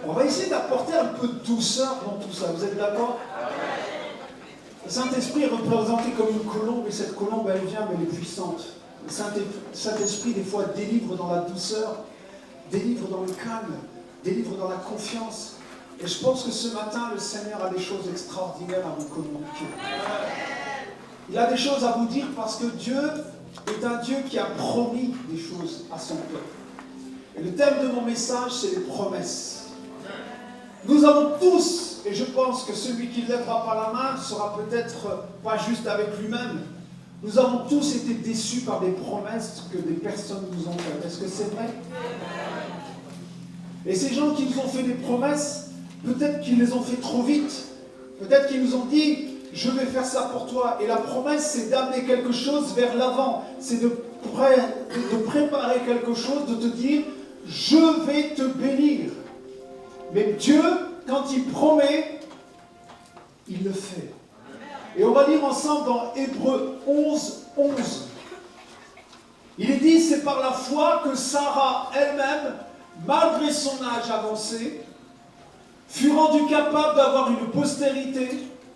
On va essayer d'apporter un peu de douceur dans tout ça. Vous êtes d'accord? Le Saint-Esprit est représenté comme une colombe, et cette colombe, elle vient, mais elle est puissante. Le Saint-Esprit, des fois, délivre dans la douceur, délivre dans le calme, délivre dans la confiance. Et je pense que ce matin, le Seigneur a des choses extraordinaires à vous communiquer. Il a des choses à vous dire parce que Dieu est un Dieu qui a promis des choses à son peuple. Et le thème de mon message, c'est les promesses. Nous avons tous, et je pense que celui qui ne lèvera pas la main sera peut-être pas juste avec lui-même, nous avons tous été déçus par des promesses que des personnes nous ont faites. Est-ce que c'est vrai? Et ces gens qui nous ont fait des promesses, peut-être qu'ils les ont fait trop vite. Peut-être qu'ils nous ont dit, je vais faire ça pour toi. Et la promesse, c'est d'amener quelque chose vers l'avant. C'est de préparer quelque chose, de te dire, je vais te bénir. Mais Dieu, quand il promet, il le fait. Et on va lire ensemble dans Hébreux 11, 11. Il est dit, c'est par la foi que Sarah elle-même, malgré son âge avancé, fut rendue capable d'avoir une postérité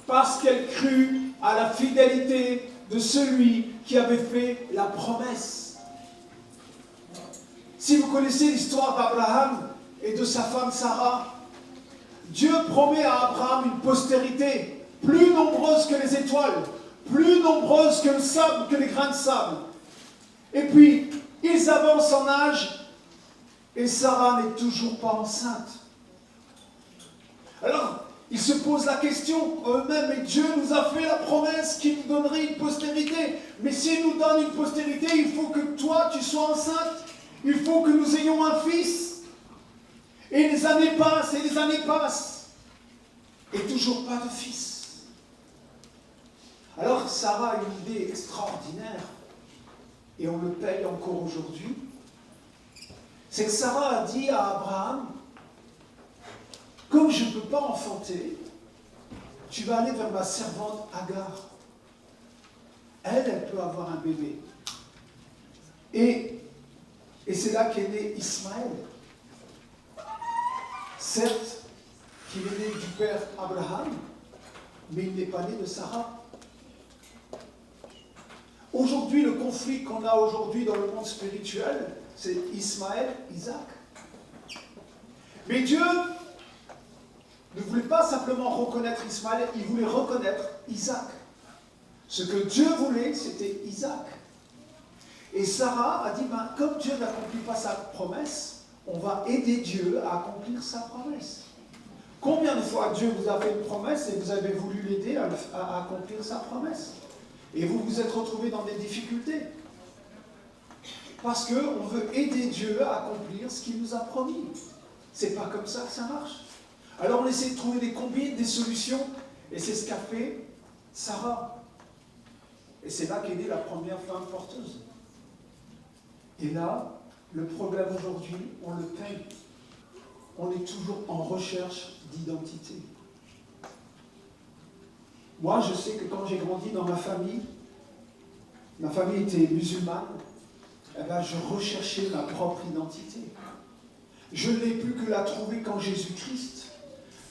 parce qu'elle crut à la fidélité de celui qui avait fait la promesse. Si vous connaissez l'histoire d'Abraham et de sa femme Sarah, Dieu promet à Abraham une postérité plus nombreuse que les étoiles, plus nombreuse que le sable, que les grains de sable. Et puis, ils avancent en âge et Sarah n'est toujours pas enceinte. Alors, ils se posent la question eux-mêmes, et Dieu nous a fait la promesse qu'il nous donnerait une postérité. Mais s'il nous donne une postérité, il faut que toi, tu sois enceinte. Il faut que nous ayons un fils. Et les années passent, et les années passent. Et toujours pas de fils. Alors Sarah a une idée extraordinaire, et on le paye encore aujourd'hui. C'est que Sarah a dit à Abraham, comme je ne peux pas enfanter, tu vas aller vers ma servante Agar. Elle peut avoir un bébé. Et c'est là qu'est né Ismaël. Certes, qu'il est né du père Abraham, mais il n'est pas né de Sarah. Aujourd'hui, le conflit qu'on a aujourd'hui dans le monde spirituel, c'est Ismaël, Isaac. Mais Dieu ne voulait pas simplement reconnaître Ismaël, il voulait reconnaître Isaac. Ce que Dieu voulait, c'était Isaac. Et Sarah a dit, comme Dieu n'accomplit pas sa promesse, on va aider Dieu à accomplir sa promesse. Combien de fois Dieu vous a fait une promesse et vous avez voulu l'aider à accomplir sa promesse? Et vous vous êtes retrouvés dans des difficultés. Parce qu'on veut aider Dieu à accomplir ce qu'il nous a promis. C'est pas comme ça que ça marche. Alors on essaie de trouver des combines, des solutions, et c'est ce qu'a fait Sarah. Et c'est là qu'est née la première femme porteuse. Et là, le problème aujourd'hui, on le paye. On est toujours en recherche d'identité. Moi, je sais que quand j'ai grandi dans ma famille était musulmane, eh ben, je recherchais ma propre identité. Je n'ai plus que la trouver qu'en Jésus-Christ.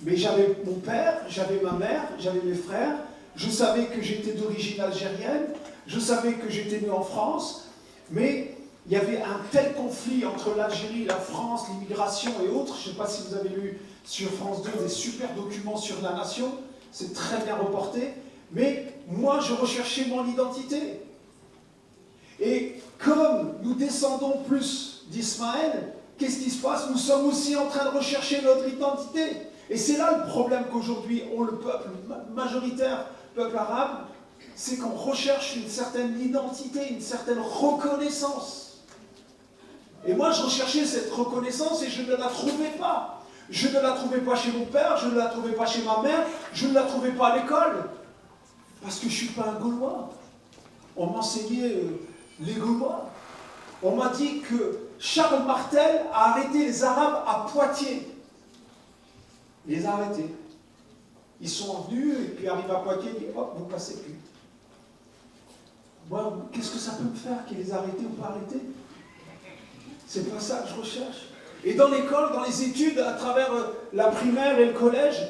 Mais j'avais mon père, j'avais ma mère, j'avais mes frères, je savais que j'étais d'origine algérienne, je savais que j'étais né en France, mais il y avait un tel conflit entre l'Algérie, la France, l'immigration et autres. Je ne sais pas si vous avez lu sur France 2 des super documents sur la nation, c'est très bien reporté, mais moi je recherchais mon identité. Et comme nous descendons plus d'Ismaël, qu'est-ce qui se passe? Nous sommes aussi en train de rechercher notre identité. Et c'est là le problème qu'aujourd'hui ont le peuple majoritaire, peuple arabe, c'est qu'on recherche une certaine identité, une certaine reconnaissance. Et moi, je recherchais cette reconnaissance et je ne la trouvais pas. Je ne la trouvais pas chez mon père, je ne la trouvais pas chez ma mère, je ne la trouvais pas à l'école. Parce que je ne suis pas un Gaulois. On m'enseignait les Gaulois. On m'a dit que Charles Martel a arrêté les Arabes à Poitiers. Il les a arrêtés. Ils sont venus et puis arrivent à Poitiers et disent hop, vous ne passez plus. Moi, qu'est-ce que ça peut me faire qu'il les a arrêtés ou pas arrêtés? C'est pas ça que je recherche. Et dans l'école, dans les études, à travers la primaire et le collège,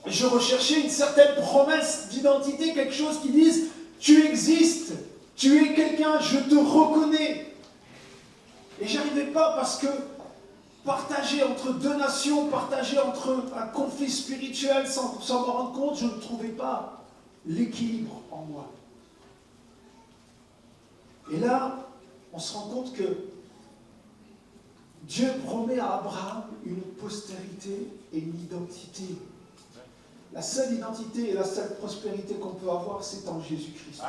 je recherchais une certaine promesse d'identité, quelque chose qui dise « Tu existes, tu es quelqu'un, je te reconnais ». Et j'arrivais pas parce que partager entre deux nations, partager entre un conflit spirituel sans me rendre compte, je ne trouvais pas l'équilibre en moi. Et là, on se rend compte que Dieu promet à Abraham une postérité et une identité. La seule identité et la seule prospérité qu'on peut avoir, c'est en Jésus-Christ.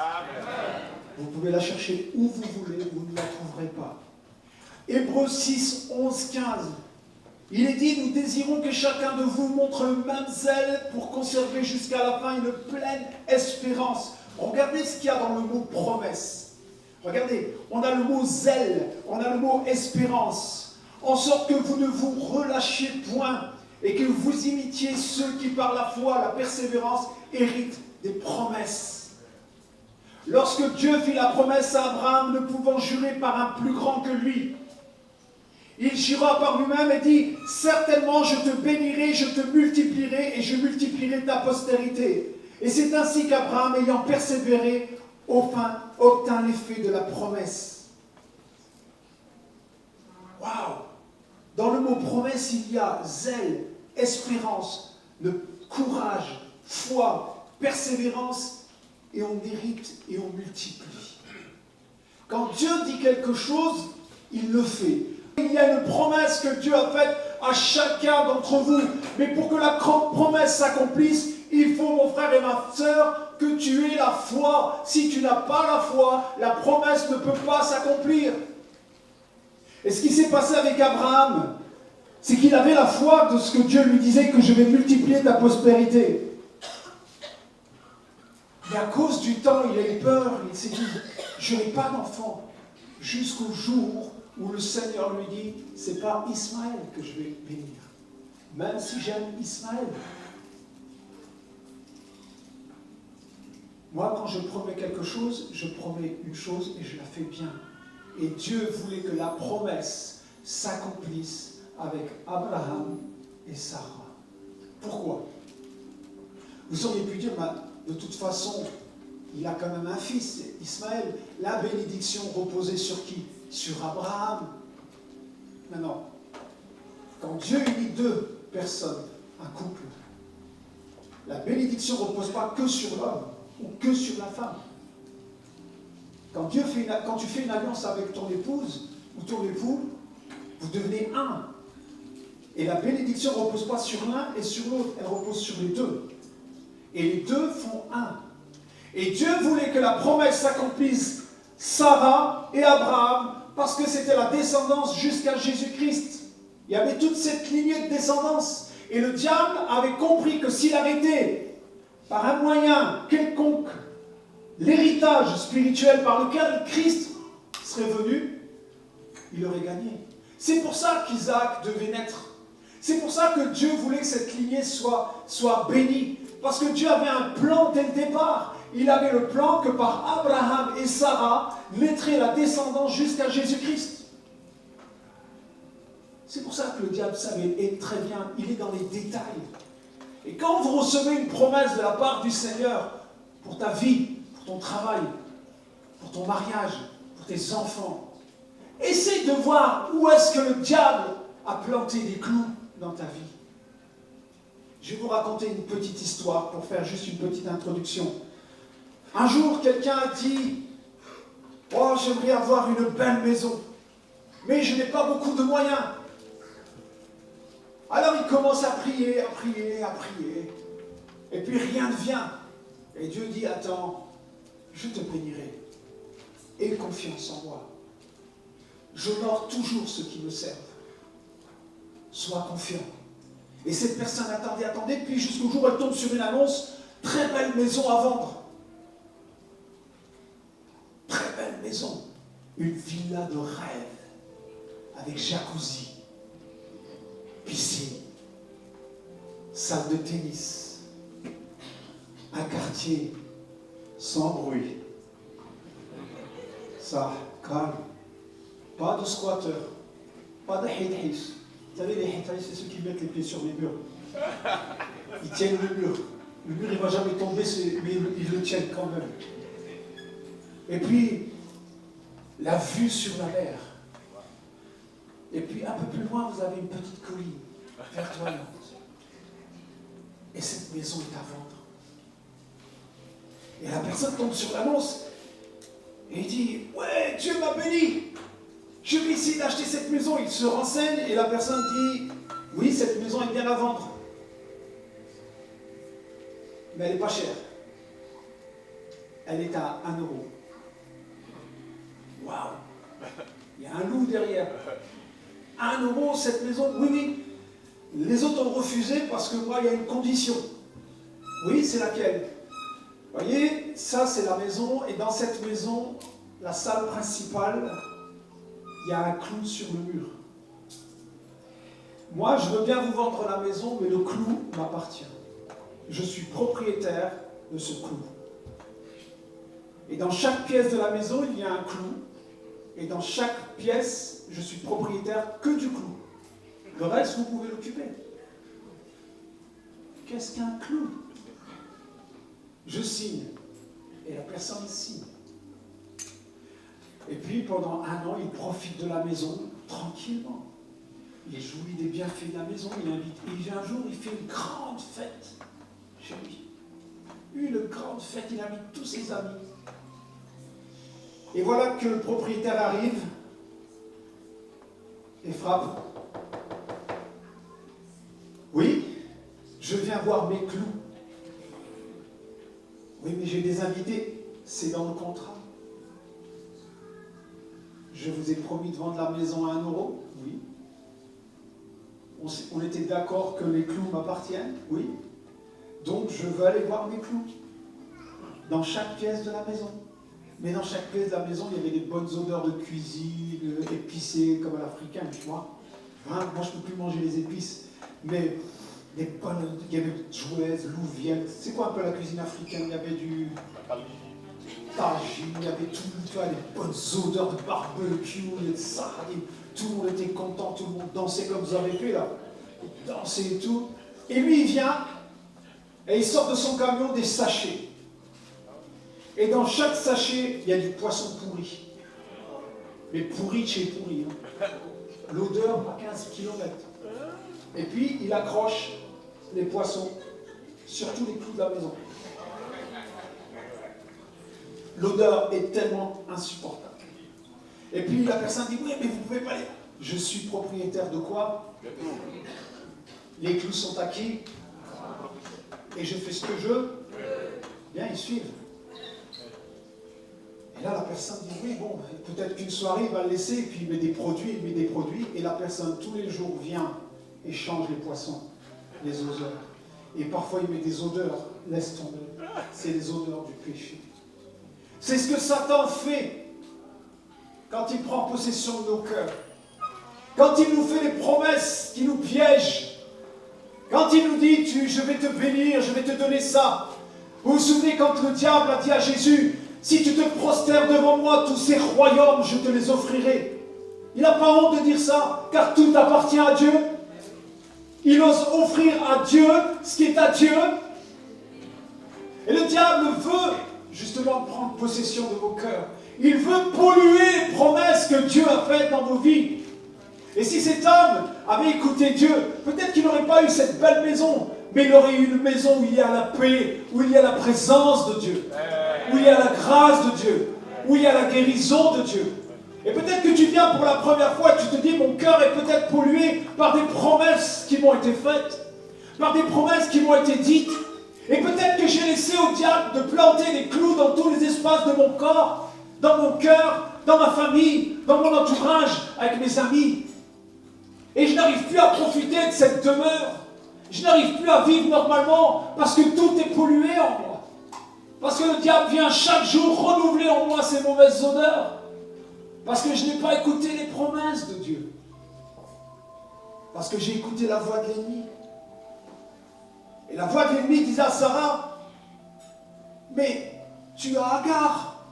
Vous pouvez la chercher où vous voulez, vous ne la trouverez pas. Hébreux 6, 11, 15. Il est dit, nous désirons que chacun de vous montre le même zèle pour conserver jusqu'à la fin une pleine espérance. Regardez ce qu'il y a dans le mot promesse. Regardez, on a le mot zèle, on a le mot espérance, en sorte que vous ne vous relâchiez point et que vous imitiez ceux qui par la foi, la persévérance, héritent des promesses. Lorsque Dieu fit la promesse à Abraham, ne pouvant jurer par un plus grand que lui, il jura par lui-même et dit « Certainement je te bénirai, je te multiplierai et je multiplierai ta postérité. » Et c'est ainsi qu'Abraham, ayant persévéré, obtint l'effet de la promesse. Waouh! Dans le mot promesse, il y a zèle, espérance, le courage, foi, persévérance, et on hérite et on multiplie. Quand Dieu dit quelque chose, il le fait. Il y a une promesse que Dieu a faite à chacun d'entre vous. Mais pour que la promesse s'accomplisse, il faut, mon frère et ma sœur, que tu aies la foi. Si tu n'as pas la foi, la promesse ne peut pas s'accomplir. Et ce qui s'est passé avec Abraham, c'est qu'il avait la foi de ce que Dieu lui disait, que je vais multiplier ta prospérité. Mais à cause du temps, il a eu peur, il s'est dit, je n'aurai pas d'enfant jusqu'au jour où le Seigneur lui dit, c'est pas Ismaël que je vais bénir, même si j'aime Ismaël. Moi, quand je promets quelque chose, je promets une chose et je la fais bien. Et Dieu voulait que la promesse s'accomplisse avec Abraham et Sarah. Pourquoi? Vous auriez pu dire, de toute façon, il a quand même un fils, Ismaël. La bénédiction reposait sur qui? Sur Abraham. Mais non. Quand Dieu unit deux personnes, un couple, la bénédiction ne repose pas que sur l'homme ou que sur la femme. Quand tu fais une alliance avec ton épouse ou ton époux, vous devenez un. Et la bénédiction ne repose pas sur l'un et sur l'autre, elle repose sur les deux. Et les deux font un. Et Dieu voulait que la promesse s'accomplisse, Sarah et Abraham, parce que c'était la descendance jusqu'à Jésus-Christ. Il y avait toute cette lignée de descendance. Et le diable avait compris que s'il arrêtait par un moyen quelconque l'héritage spirituel par lequel Christ serait venu, il aurait gagné. C'est pour ça qu'Isaac devait naître. C'est pour ça que Dieu voulait que cette lignée soit bénie. Parce que Dieu avait un plan dès le départ. Il avait le plan que par Abraham et Sarah naîtrait la descendance jusqu'à Jésus-Christ. C'est pour ça que le diable savait, et très bien, il est dans les détails. Et quand vous recevez une promesse de la part du Seigneur pour ta vie, pour ton travail, pour ton mariage, pour tes enfants, essaie de voir où est-ce que le diable a planté des clous dans ta vie. Je vais vous raconter une petite histoire pour faire juste une petite introduction. Un jour, quelqu'un a dit « Oh, j'aimerais avoir une belle maison, mais je n'ai pas beaucoup de moyens. » Alors il commence à prier, à prier, à prier. Et puis rien ne vient. Et Dieu dit « Attends, je te bénirai. Aie confiance en moi. J'honore toujours ceux qui me servent. Sois confiant. » Et cette personne attendait, puis jusqu'au jour où elle tombe sur une annonce, très belle maison à vendre. Très belle maison. Une villa de rêve, avec jacuzzi, piscine, salle de tennis, un quartier sans bruit. Ça, calme. Pas de squatter, pas de hit-hit. Vous savez, les Hittite, c'est ceux qui mettent les pieds sur les murs. Ils tiennent le mur. Le mur, il ne va jamais tomber, mais ils le tiennent quand même. Et puis, la vue sur la mer. Et puis, un peu plus loin, vous avez une petite colline verdoyante. Et cette maison est à vendre. Et la personne tombe sur l'annonce et il dit « Ouais, Dieu m'a béni. Je vais essayer d'acheter cette maison. » Il se renseigne et la personne dit « Oui, cette maison est bien à vendre. Mais elle n'est pas chère. Elle est à 1 euro. » Waouh! Il y a un loup derrière. 1 euro, cette maison? Oui, oui. Les autres ont refusé parce que moi, il y a une condition. Oui, c'est laquelle? Vous voyez, ça c'est la maison, et dans cette maison, la salle principale, il y a un clou sur le mur. Moi, je veux bien vous vendre la maison, mais le clou m'appartient. Je suis propriétaire de ce clou. Et dans chaque pièce de la maison, il y a un clou, et dans chaque pièce, je suis propriétaire que du clou. Le reste, vous pouvez l'occuper. Qu'est-ce qu'un clou? Je signe. Et la personne signe. Et puis, pendant 1 an, il profite de la maison tranquillement. Il jouit des bienfaits de la maison. Il invite. Et un jour, il fait une grande fête chez lui. Une grande fête. Il invite tous ses amis. Et voilà que le propriétaire arrive et frappe. Oui, je viens voir mes clous. Oui, mais j'ai des invités. C'est dans le contrat. Je vous ai promis de vendre la maison à 1 euro. Oui. On était d'accord que les clous m'appartiennent. Oui. Donc, je veux aller voir mes clous. Dans chaque pièce de la maison. Mais dans chaque pièce de la maison, il y avait des bonnes odeurs de cuisine, épicées, comme à l'africain, tu vois. Hein, moi, je ne peux plus manger les épices. Mais il y avait du jouez, louvienne. C'est quoi un peu la cuisine africaine? Il y avait du tagine, il y avait tout, tu vois, les bonnes odeurs de barbecue, de sardines. Tout le monde était content, tout le monde dansait comme vous avez fait là. Il dansait et tout. Et lui, il vient et il sort de son camion des sachets. Et dans chaque sachet, il y a du poisson pourri. Mais pourri de chez pourri. Hein. L'odeur à 15 km. Et puis, il accroche les poissons sur tous les clous de la maison. L'odeur est tellement insupportable. Et puis, la personne dit, oui, mais vous ne pouvez pas les... Je suis propriétaire de quoi? Les clous sont acquis. Et je fais ce que je veux. Bien, ils suivent. Et là, la personne dit, oui, bon, peut-être qu'une soirée, il va le laisser, et puis il met des produits, et la personne, tous les jours, vient et change les poissons, les odeurs. Et parfois, il met des odeurs, laisse tomber. C'est les odeurs du péché. C'est ce que Satan fait quand il prend possession de nos cœurs. Quand il nous fait des promesses qui nous piègent. Quand il nous dit, je vais te bénir, je vais te donner ça. Vous vous souvenez quand le diable a dit à Jésus, si tu te prosternes devant moi, tous ces royaumes, je te les offrirai. Il n'a pas honte de dire ça, car tout appartient à Dieu. Il ose offrir à Dieu ce qui est à Dieu. Et le diable veut justement prendre possession de vos cœurs. Il veut polluer les promesses que Dieu a faites dans vos vies. Et si cet homme avait écouté Dieu, peut-être qu'il n'aurait pas eu cette belle maison, mais il aurait eu une maison où il y a la paix, où il y a la présence de Dieu, où il y a la grâce de Dieu, où il y a la guérison de Dieu. Et peut-être que tu viens pour la première fois et tu te dis, mon cœur est peut-être pollué par des promesses qui m'ont été faites, par des promesses qui m'ont été dites. Et peut-être que j'ai laissé au diable de planter des clous dans tous les espaces de mon corps, dans mon cœur, dans ma famille, dans mon entourage, avec mes amis. Et je n'arrive plus à profiter de cette demeure. Je n'arrive plus à vivre normalement parce que tout est pollué en moi. Parce que le diable vient chaque jour renouveler en moi ces mauvaises odeurs. Parce que je n'ai pas écouté les promesses de Dieu. Parce que j'ai écouté la voix de l'ennemi. Et la voix de l'ennemi disait à Sarah, mais tu as Agar.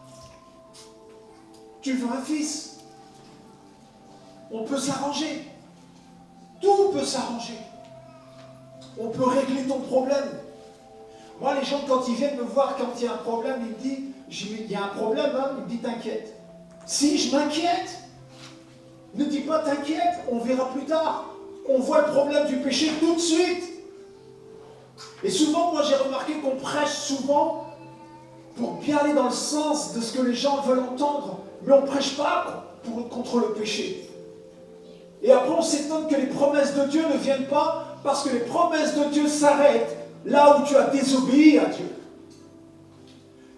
Tu veux un fils. On peut s'arranger. Tout peut s'arranger. On peut régler ton problème. Moi, les gens, quand ils viennent me voir, quand il y a un problème, ils me disent, il y a un problème, hein, ils me disent, t'inquiète. Si, je m'inquiète. Ne dis pas t'inquiète, on verra plus tard. On voit le problème du péché tout de suite. Et souvent, moi, j'ai remarqué qu'on prêche souvent pour bien aller dans le sens de ce que les gens veulent entendre, mais on ne prêche pas contre le péché. Et après, on s'étonne que les promesses de Dieu ne viennent pas, parce que les promesses de Dieu s'arrêtent là où tu as désobéi à Dieu.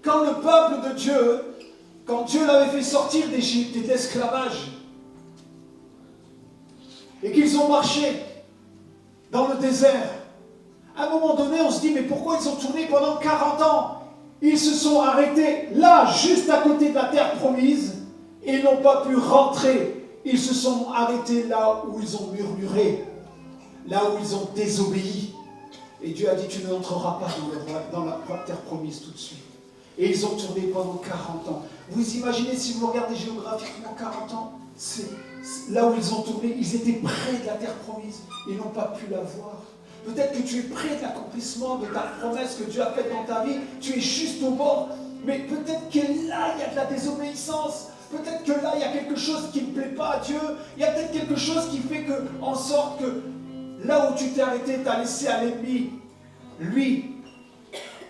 Quand le peuple de Dieu, quand Dieu l'avait fait sortir d'Égypte et de l'esclavage, et qu'ils ont marché dans le désert, à un moment donné, on se dit, mais pourquoi ils ont tourné pendant 40 ans? Ils se sont arrêtés là, juste à côté de la terre promise, et ils n'ont pas pu rentrer. Ils se sont arrêtés là où ils ont murmuré, là où ils ont désobéi. Et Dieu a dit, tu n'entreras pas dans la terre promise tout de suite. Et ils ont tourné pendant 40 ans. Vous imaginez, si vous regardez géographiquement 40 ans, c'est là où ils ont tourné, ils étaient près de la terre promise. Ils n'ont pas pu la voir. Peut-être que tu es près de l'accomplissement de ta promesse que Dieu a faite dans ta vie. Tu es juste au bord. Mais peut-être que là, il y a de la désobéissance. Peut-être que là, il y a quelque chose qui ne plaît pas à Dieu. Il y a peut-être quelque chose qui fait en sorte que là où tu t'es arrêté, tu as laissé à l'ennemi, lui,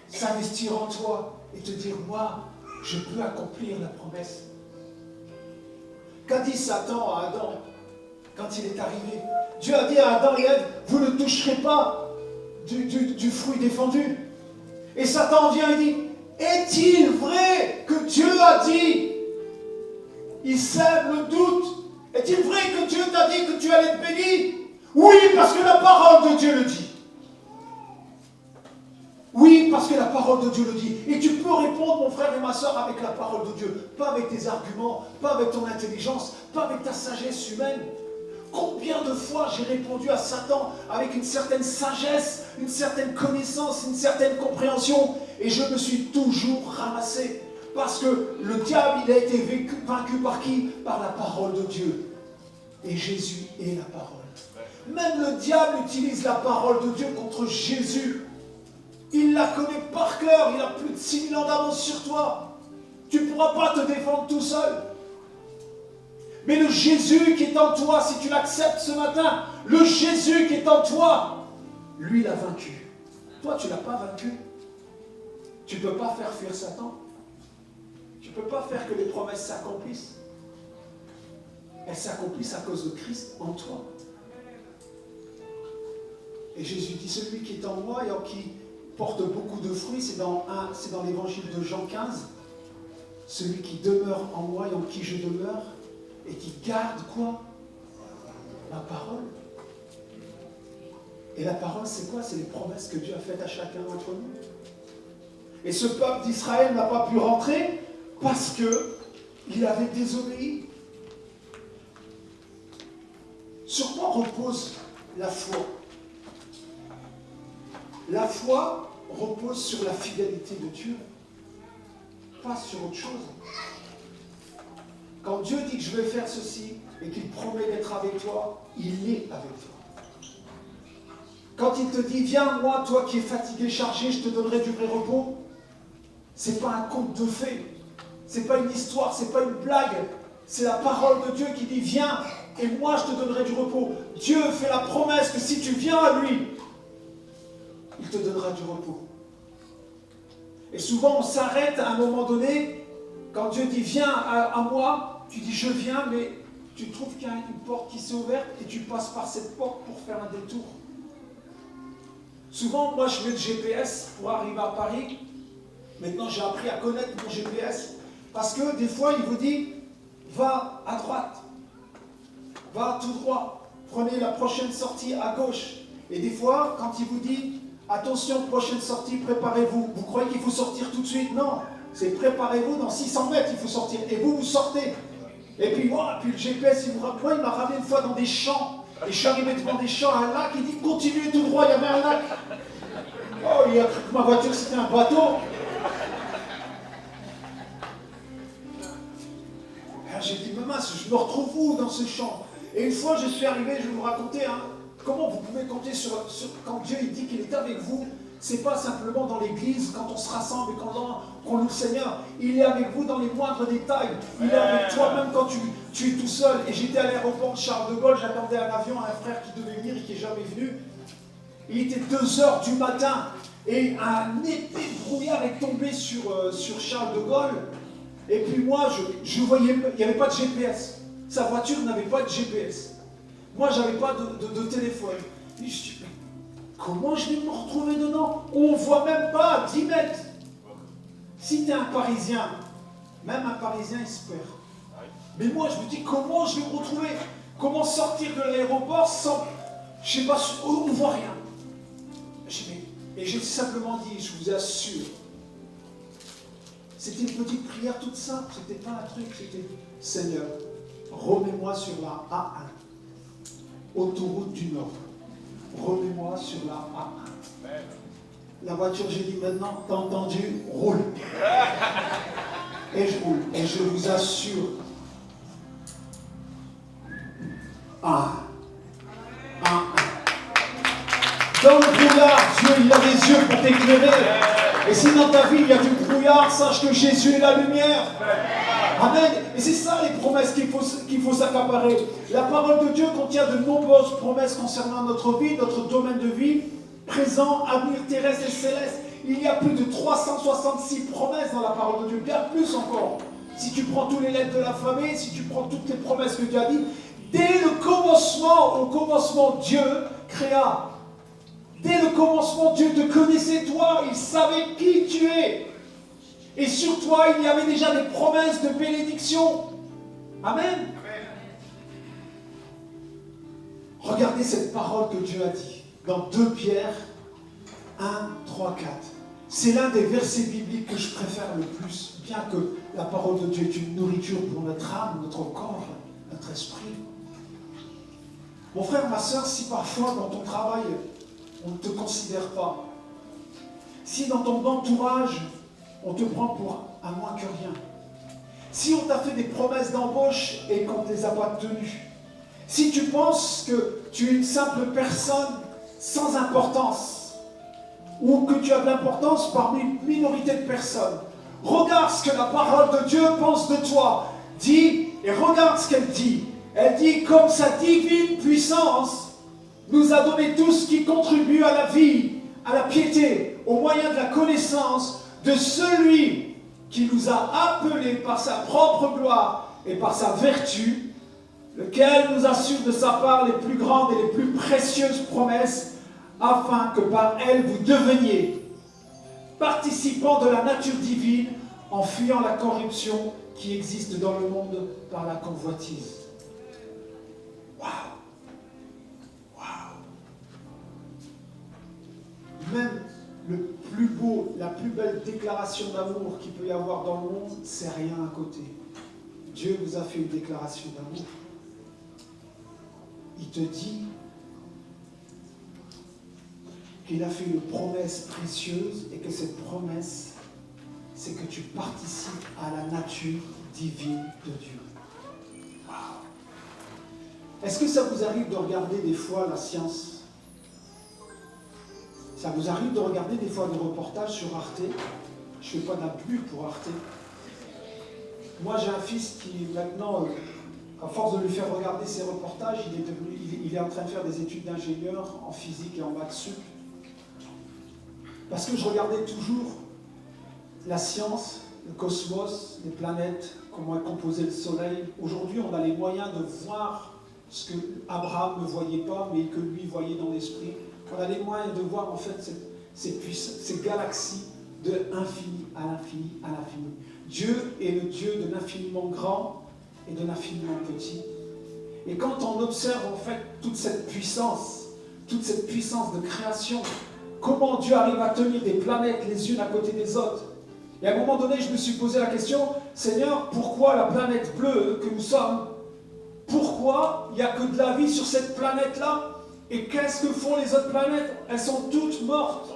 s'investir en toi et te dire, moi, je peux accomplir la promesse. Qu'a dit Satan à Adam quand il est arrivé? Dieu a dit à Adam et Ève, vous ne toucherez pas du fruit défendu. Et Satan vient et dit, est-il vrai que Dieu a dit? Il sème le doute. Est-il vrai que Dieu t'a dit que tu allais être béni? Oui, parce que la parole de Dieu le dit. Oui, parce que la parole de Dieu le dit. Et tu peux répondre, mon frère et ma soeur, avec la parole de Dieu. Pas avec tes arguments, pas avec ton intelligence, pas avec ta sagesse humaine. Combien de fois j'ai répondu à Satan avec une certaine sagesse, une certaine connaissance, une certaine compréhension, et je me suis toujours ramassé. Parce que le diable, il a été vaincu par qui? Par la parole de Dieu. Et Jésus est la parole. Même le diable utilise la parole de Dieu contre Jésus. Il la connaît par cœur. Il a plus de 6000 ans d'avance sur toi. Tu ne pourras pas te défendre tout seul. Mais le Jésus qui est en toi, si tu l'acceptes ce matin, le Jésus qui est en toi, lui, il a vaincu. Toi, tu ne l'as pas vaincu. Tu ne peux pas faire fuir Satan. Tu ne peux pas faire que les promesses s'accomplissent. Elles s'accomplissent à cause de Christ en toi. Et Jésus dit, celui qui est en moi et en qui porte beaucoup de fruits, c'est dans l'évangile de Jean 15. Celui qui demeure en moi et en qui je demeure, et qui garde quoi? Ma parole. Et la parole, c'est quoi? C'est les promesses que Dieu a faites à chacun d'entre nous. Et ce peuple d'Israël n'a pas pu rentrer parce qu'il avait désobéi. Sur quoi repose la foi? La foi repose sur la fidélité de Dieu, pas sur autre chose. Quand Dieu dit que je vais faire ceci et qu'il promet d'être avec toi, il est avec toi. Quand il te dit, viens moi, toi qui es fatigué, chargé, je te donnerai du vrai repos, ce n'est pas un conte de fées, ce n'est pas une histoire, ce n'est pas une blague, c'est la parole de Dieu qui dit, viens et moi je te donnerai du repos. Dieu fait la promesse que si tu viens à lui, il te donnera du repos. Et souvent on s'arrête à un moment donné, quand Dieu dit viens à moi, tu dis je viens, mais tu trouves qu'il y a une porte qui s'est ouverte et tu passes par cette porte pour faire un détour. Souvent, moi je mets le GPS pour arriver à Paris. Maintenant j'ai appris à connaître mon GPS. Parce que des fois il vous dit va à droite, va tout droit, prenez la prochaine sortie à gauche. Et des fois, quand il vous dit attention, prochaine sortie, préparez-vous. Vous croyez qu'il faut sortir tout de suite? Non, c'est préparez-vous, dans 600 mètres, il faut sortir. Et vous sortez. Et puis, puis le GPS, il m'a ramené une fois dans des champs. Et je suis arrivé devant des champs, un lac, il dit continuez tout droit, il y avait un lac. Oh, il a cru que ma voiture c'était un bateau. J'ai dit, mais mince, je me retrouve où dans ce champ? Et une fois, je suis arrivé, je vais vous raconter, Comment vous pouvez compter sur quand Dieu il dit qu'il est avec vous? C'est pas simplement dans l'église, quand on se rassemble et qu'on loue le Seigneur. Il est avec vous dans les moindres détails. Il est avec toi même quand tu es tout seul. Et j'étais à l'aéroport de Charles de Gaulle, j'attendais un avion, un frère qui devait venir et qui n'est jamais venu. Il était 2h du matin et un épais brouillard est tombé sur Charles de Gaulle. Et puis moi, je voyais, il n'y avait pas de GPS. Sa voiture n'avait pas de GPS. Moi, je n'avais pas de téléphone. Et je dis, mais comment je vais me retrouver dedans? On ne voit même pas à 10 mètres. Si tu es un Parisien, même un Parisien, il se perd. Mais moi, je me dis, comment je vais me retrouver? Comment sortir de l'aéroport sans... Je ne sais pas, on ne voit rien. Et j'ai simplement dit, je vous assure, c'était une petite prière toute simple, c'était pas un truc, c'était Seigneur, remets-moi sur la A1, autoroute du Nord, remets-moi sur la A1. La voiture, j'ai dit maintenant, t'as entendu, roule. Et je roule, et je vous assure, dans le brouillard, Dieu il a des yeux pour t'éclairer. Et si dans ta vie il y a du brouillard, sache que Jésus est la lumière. Amen. Et c'est ça les promesses qu'il faut s'accaparer. La parole de Dieu contient de nombreuses promesses concernant notre vie, notre domaine de vie, présent, avenir terrestre et céleste. Il y a plus de 366 promesses dans la parole de Dieu, bien plus encore. Si tu prends tous les lettres de l'alphabet, si tu prends toutes les promesses que Dieu a dit, dès le commencement, au commencement, Dieu créa. Dès le commencement, Dieu te connaissait toi, il savait qui tu es. Et sur toi, il y avait déjà des promesses de bénédiction. Amen. Regardez cette parole que Dieu a dit dans 2 Pierre 1, 3, 4. C'est l'un des versets bibliques que je préfère le plus, bien que la parole de Dieu est une nourriture pour notre âme, notre corps, notre esprit. Mon frère, ma soeur, si parfois dans ton travail, on ne te considère pas, si dans ton entourage, on te prend pour un moins que rien, si on t'a fait des promesses d'embauche et qu'on ne les a pas tenues, si tu penses que tu es une simple personne sans importance, ou que tu as de l'importance parmi une minorité de personnes, regarde ce que la parole de Dieu pense de toi, dit, et regarde ce qu'elle dit. Elle dit, comme sa divine puissance nous a donné tout ce qui contribue à la vie, à la piété, au moyen de la connaissance de celui qui nous a appelés par sa propre gloire et par sa vertu, lequel nous assure de sa part les plus grandes et les plus précieuses promesses, afin que par elles vous deveniez participants de la nature divine en fuyant la corruption qui existe dans le monde par la convoitise. Waouh! Même le plus beau, la plus belle déclaration d'amour qu'il peut y avoir dans le monde, c'est rien à côté. Dieu vous a fait une déclaration d'amour. Il te dit qu'il a fait une promesse précieuse et que cette promesse, c'est que tu participes à la nature divine de Dieu. Wow. Est-ce que ça vous arrive de regarder des fois la science ? Ça vous arrive de regarder des fois des reportages sur Arte? Je ne fais pas de la pub pour Arte. Moi, j'ai un fils qui, maintenant, à force de lui faire regarder ses reportages, il est en train de faire des études d'ingénieur en physique et en maths sup. Parce que je regardais toujours la science, le cosmos, les planètes, comment est composé le soleil. Aujourd'hui, on a les moyens de voir ce que Abraham ne voyait pas, mais que lui voyait dans l'esprit. On a les moyens de voir en fait ces galaxies de l'infini à l'infini à l'infini. Dieu est le Dieu de l'infiniment grand et de l'infiniment petit. Et quand on observe en fait toute cette puissance de création, comment Dieu arrive à tenir des planètes les unes à côté des autres. Et à un moment donné, je me suis posé la question, Seigneur, pourquoi la planète bleue que nous sommes, pourquoi il n'y a que de la vie sur cette planète-là? Et qu'est-ce que font les autres planètes? Elles sont toutes mortes.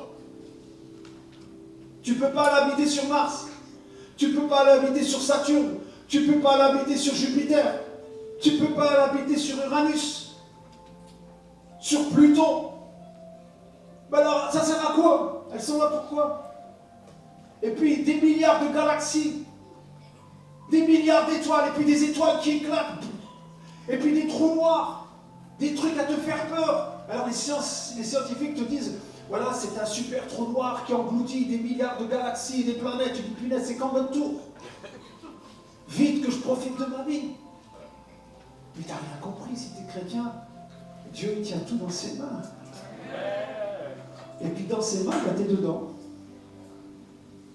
Tu ne peux pas l'habiter sur Mars. Tu ne peux pas l'habiter sur Saturne. Tu ne peux pas l'habiter sur Jupiter. Tu ne peux pas l'habiter sur Uranus. sur Pluton. Ben alors, ça sert à quoi? Elles sont là pourquoi? Et puis des milliards de galaxies, des milliards d'étoiles, et puis des étoiles qui éclatent, et puis des trous noirs, des trucs à te faire peur. Alors les scientifiques te disent, voilà, c'est un super trou noir qui engloutit des milliards de galaxies et des planètes. Tu dis, punaise, c'est quand même tour. Vite que je profite de ma vie. Mais t'as rien compris si t'es chrétien. Dieu, il tient tout dans ses mains. Et puis dans ses mains, t'es dedans.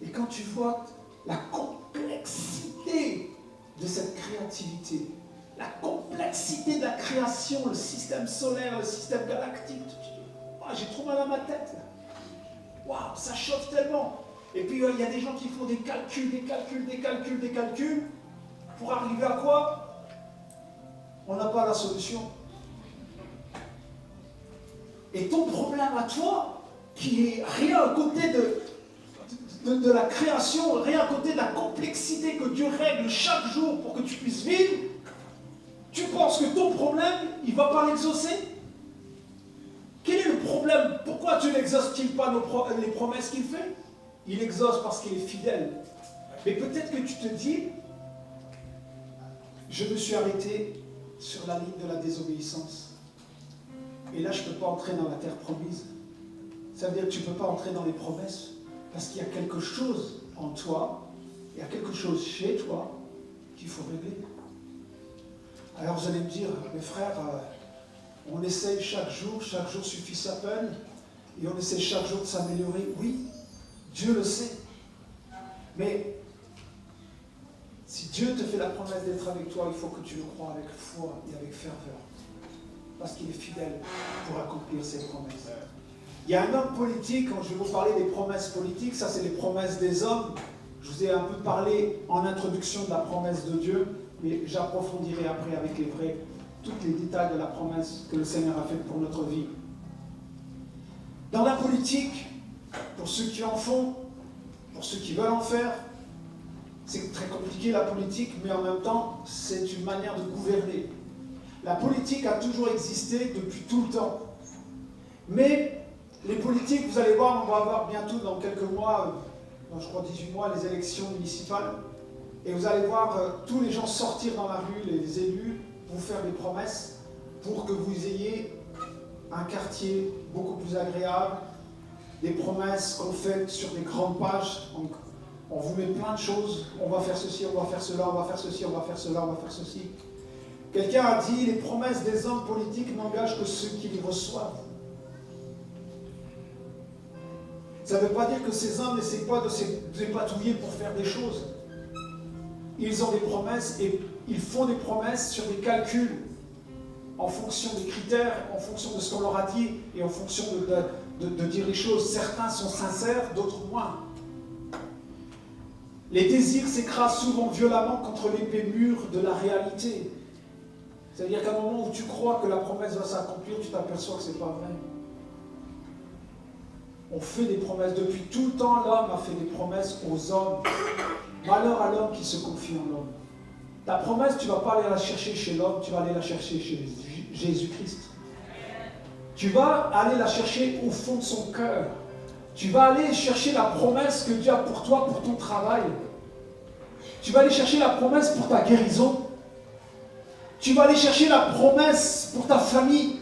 Et quand tu vois la complexité de cette créativité, la complexité de la création, le système solaire, le système galactique, tu dis, oh, j'ai trop mal à ma tête. Waouh, ça chauffe tellement. Et puis il y a des gens qui font des calculs, pour arriver à quoi? On n'a pas la solution. Et ton problème à toi, qui est rien à côté de la création, rien à côté de la complexité que Dieu règle chaque jour pour que tu puisses vivre, tu penses que ton problème, il ne va pas l'exaucer? Quel est le problème? Pourquoi Dieu n'exauce-t-il pas les promesses qu'il fait? Il exauce parce qu'il est fidèle. Mais peut-être que tu te dis, je me suis arrêté sur la ligne de la désobéissance. Et là, je ne peux pas entrer dans la terre promise. Ça veut dire que tu ne peux pas entrer dans les promesses parce qu'il y a quelque chose en toi, il y a quelque chose chez toi qu'il faut régler. Alors vous allez me dire, mes frères, on essaye chaque jour suffit sa peine, et on essaie chaque jour de s'améliorer. Oui, Dieu le sait. Mais si Dieu te fait la promesse d'être avec toi, il faut que tu le crois avec foi et avec ferveur. Parce qu'il est fidèle pour accomplir ses promesses. Il y a un homme politique, quand je vais vous parler des promesses politiques, ça c'est les promesses des hommes. Je vous ai un peu parlé en introduction de la promesse de Dieu, mais j'approfondirai après avec tous les détails de la promesse que le Seigneur a faite pour notre vie. Dans la politique, pour ceux qui en font, pour ceux qui veulent en faire, c'est très compliqué la politique, mais en même temps, c'est une manière de gouverner. La politique a toujours existé depuis tout le temps. Mais les politiques, vous allez voir, on va avoir bientôt dans quelques mois, dans je crois 18 mois, les élections municipales. Et vous allez voir tous les gens sortir dans la rue, les élus, vous faire des promesses pour que vous ayez un quartier beaucoup plus agréable, des promesses qu'on fait sur des grandes pages. On vous met plein de choses, on va faire ceci, on va faire cela, on va faire ceci, on va faire cela, on va faire ceci. Quelqu'un a dit, les promesses des hommes politiques n'engagent que ceux qui les reçoivent. Ça ne veut pas dire que ces hommes n'essaient pas de s'épatouiller pour faire des choses. Ils ont des promesses et ils font des promesses sur des calculs en fonction des critères, en fonction de ce qu'on leur a dit et en fonction de dire les choses. Certains sont sincères, d'autres moins. Les désirs s'écrasent souvent violemment contre l'épée mûre de la réalité. C'est-à-dire qu'à un moment où tu crois que la promesse va s'accomplir, tu t'aperçois que ce n'est pas vrai. On fait des promesses. Depuis tout le temps, l'homme a fait des promesses aux hommes. Malheur à l'homme qui se confie en l'homme. Ta promesse, tu ne vas pas aller la chercher chez l'homme, tu vas aller la chercher chez Jésus-Christ. Tu vas aller la chercher au fond de son cœur. Tu vas aller chercher la promesse que Dieu a pour toi, pour ton travail. Tu vas aller chercher la promesse pour ta guérison. Tu vas aller chercher la promesse pour ta famille.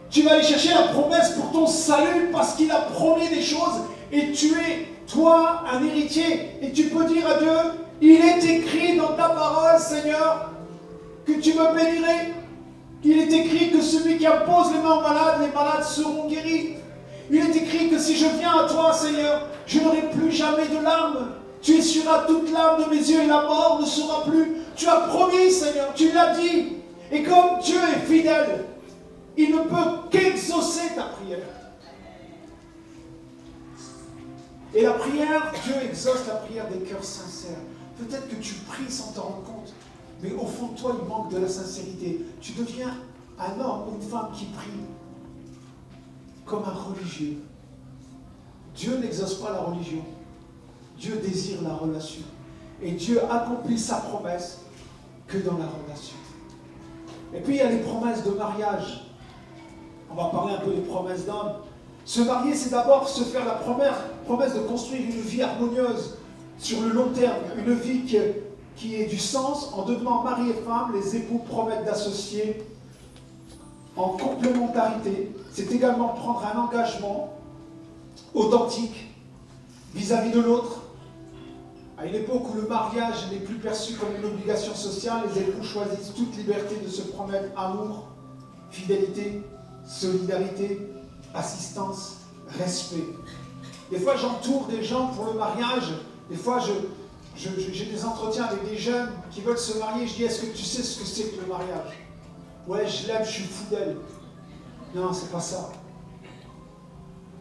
Tu vas aller chercher la promesse pour ton salut parce qu'il a promis des choses et tu es, toi, un héritier. Et tu peux dire à Dieu, il est écrit dans ta parole, Seigneur, que tu me bénirais. Il est écrit que celui qui impose les mains aux malades, les malades seront guéris. Il est écrit que si je viens à toi, Seigneur, je n'aurai plus jamais de larmes. Tu essuieras toute larme de mes yeux et la mort ne sera plus. Tu as promis, Seigneur, tu l'as dit. Et comme Dieu est fidèle, il ne peut qu'exaucer ta prière. Et la prière, Dieu exauce la prière des cœurs sincères. Peut-être que tu pries sans te rendre compte, mais au fond de toi, il manque de la sincérité. Tu deviens un homme ou une femme qui prie comme un religieux. Dieu n'exauce pas la religion. Dieu désire la relation. Et Dieu accomplit sa promesse que dans la relation. Et puis il y a les promesses de mariage. On va parler un peu des promesses d'homme. Se marier, c'est d'abord se faire la promesse de construire une vie harmonieuse sur le long terme, une vie qui ait du sens. En devenant mari et femme, les époux promettent d'associer en complémentarité. C'est également prendre un engagement authentique vis-à-vis de l'autre. À une époque où le mariage n'est plus perçu comme une obligation sociale, les époux choisissent toute liberté de se promettre amour, fidélité, solidarité, assistance, respect. Des fois, j'entoure des gens pour le mariage. Des fois, j'ai des entretiens avec des jeunes qui veulent se marier. Je dis, est-ce que tu sais ce que c'est que le mariage? Ouais, je l'aime, je suis fou d'elle. Non, c'est pas ça.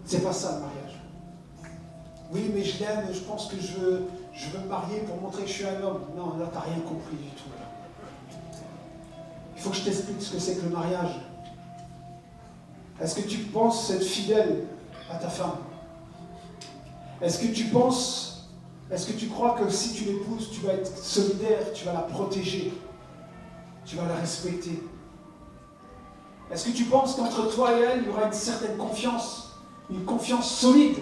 C'est pas ça le mariage. Oui, mais je l'aime, je pense que je veux me marier pour montrer que je suis un homme. Non, là, t'as rien compris du tout. Il faut que je t'explique ce que c'est que le mariage. Est-ce que tu penses être fidèle à ta femme? Est-ce que tu crois que si tu l'épouses, tu vas être solidaire, tu vas la protéger, tu vas la respecter? Est-ce que tu penses qu'entre toi et elle, il y aura une certaine confiance, une confiance solide?